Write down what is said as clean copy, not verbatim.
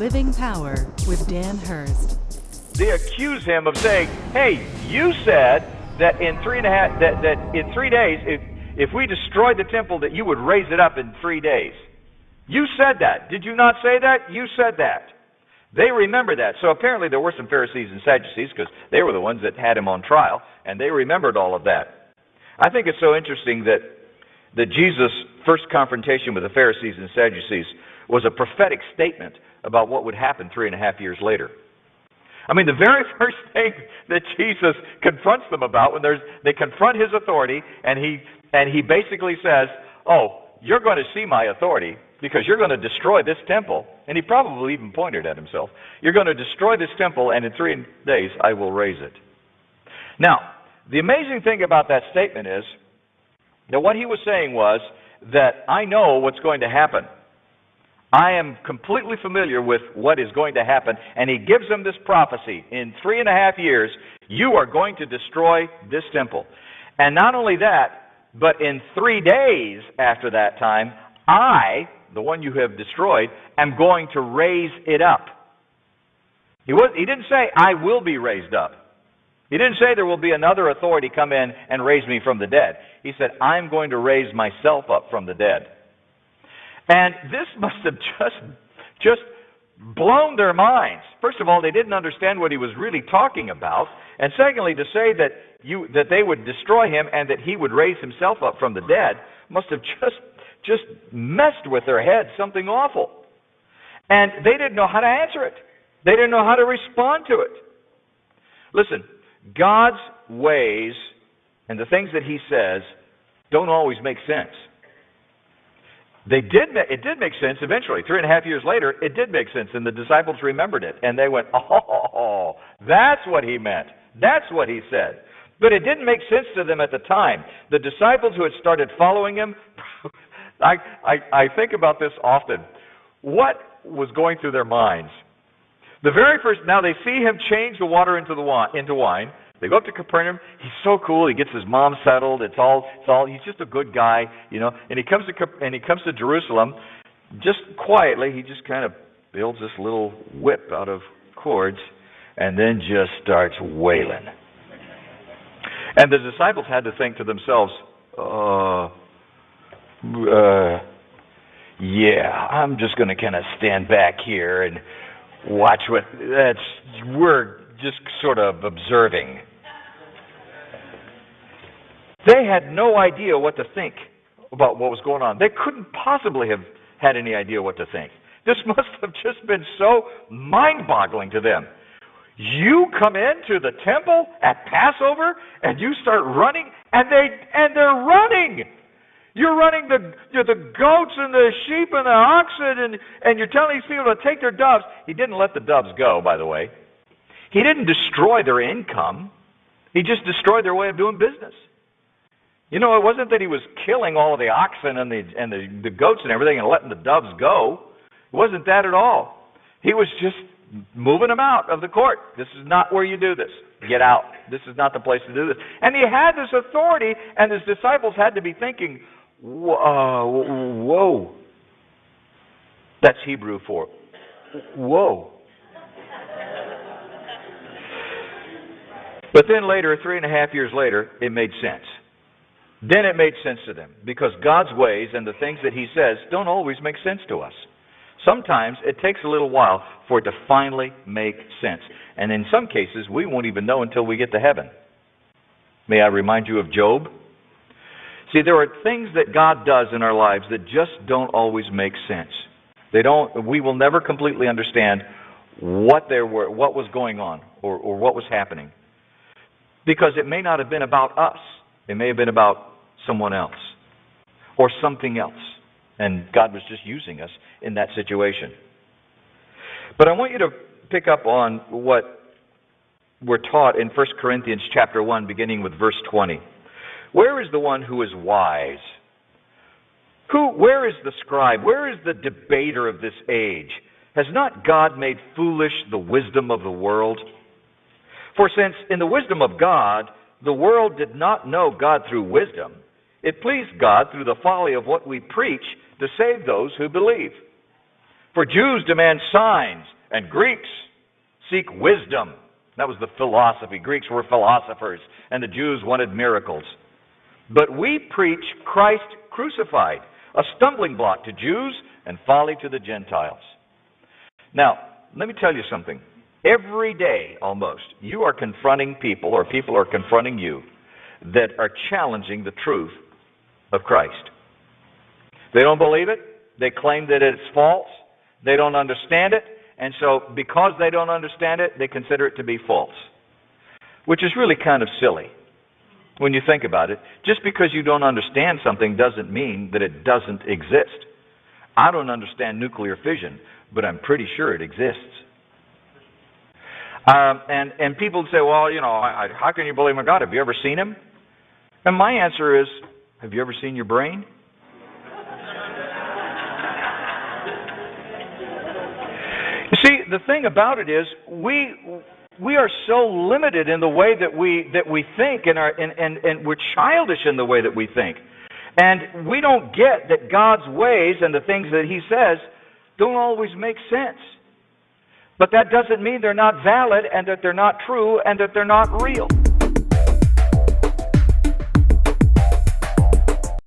Living Power with Dan Hurst. They accuse him of saying, hey, you said that in 3 days, if we destroyed the temple, that you would raise it up in 3 days. You said that. Did you not say that? You said that. They remember that. So apparently there were some Pharisees and Sadducees, because they were the ones that had him on trial, and they remembered all of that. I think it's so interesting that Jesus' first confrontation with the Pharisees and Sadducees was a prophetic statement about what would happen 3.5 years later. I mean, the very first thing that Jesus confronts them about, when they confront his authority, and he basically says, oh, you're going to see my authority because you're going to destroy this temple. And he probably even pointed at himself. You're going to destroy this temple, and in 3 days I will raise it. Now, the amazing thing about that statement is that what he was saying was that I know what's going to happen. I am completely familiar with what is going to happen, and he gives them this prophecy. In 3.5 years, you are going to destroy this temple. And not only that, but in 3 days after that time, I, the one you have destroyed, am going to raise it up. He didn't say, I will be raised up. He didn't say there will be another authority come in and raise me from the dead. He said, I'm going to raise myself up from the dead. And this must have just blown their minds. First of all, they didn't understand what he was really talking about. And secondly, to say that they would destroy him and that he would raise himself up from the dead must have just messed with their heads, something awful. And they didn't know how to answer it. They didn't know how to respond to it. Listen, God's ways and the things that he says don't always make sense. It did make sense eventually. 3.5 years later, it did make sense, and the disciples remembered it, and they went, oh, that's what he meant. That's what he said. But it didn't make sense to them at the time. The disciples who had started following him, I think about this often. What was going through their minds? The very first, now they see him change the water into wine. They go up to Capernaum. He's so cool. He gets his mom settled. It's all. He's just a good guy, you know. And he comes to Jerusalem, just quietly. He just kind of builds this little whip out of cords, and then just starts wailing. And the disciples had to think to themselves, yeah, I'm just going to kind of stand back here and watch we're just sort of observing. They had no idea what to think about what was going on. They couldn't possibly have had any idea what to think. This must have just been so mind-boggling to them. You come into the temple at Passover and you start running, and they're running. You're running the goats and the sheep and the oxen, and you're telling these people to take their doves. He didn't let the doves go, by the way. He didn't destroy their income. He just destroyed their way of doing business. You know, it wasn't that he was killing all of the oxen and the goats and everything and letting the doves go. It wasn't that at all. He was just moving them out of the court. This is not where you do this. Get out. This is not the place to do this. And he had this authority, and his disciples had to be thinking, whoa. That's Hebrew for whoa. But then later, 3.5 years later, it made sense. Then it made sense to them, because God's ways and the things that he says don't always make sense to us. Sometimes it takes a little while for it to finally make sense. And in some cases, we won't even know until we get to heaven. May I remind you of Job? See, there are things that God does in our lives that just don't always make sense. We will never completely understand what was going on or what was happening. Because it may not have been about us. It may have been about someone else or something else. And God was just using us in that situation. But I want you to pick up on what we're taught in 1 Corinthians chapter 1, beginning with verse 20. Where is the one who is wise? Where is the scribe? Where is the debater of this age? Has not God made foolish the wisdom of the world? For since in the wisdom of God, the world did not know God through wisdom, it pleased God through the folly of what we preach to save those who believe. For Jews demand signs, And Greeks seek wisdom. That was the philosophy. Greeks were philosophers, and the Jews wanted miracles. But we preach Christ crucified, a stumbling block to Jews and folly to the Gentiles. Now, let me tell you something. Every day, almost, you are confronting people, or people are confronting you, that are challenging the truth of Christ. They don't believe it. They claim that it's false. They don't understand it. And so, because they don't understand it, they consider it to be false. Which is really kind of silly when you think about it. Just because you don't understand something doesn't mean that it doesn't exist. I don't understand nuclear fission, but I'm pretty sure it exists. And people say, well, you know, how can you believe in God? Have you ever seen Him? And my answer is, have you ever seen your brain? You see, the thing about it is, we are so limited in the way that we think, and we're childish in the way that we think. And we don't get that God's ways and the things that He says don't always make sense. But that doesn't mean they're not valid, and that they're not true, and that they're not real.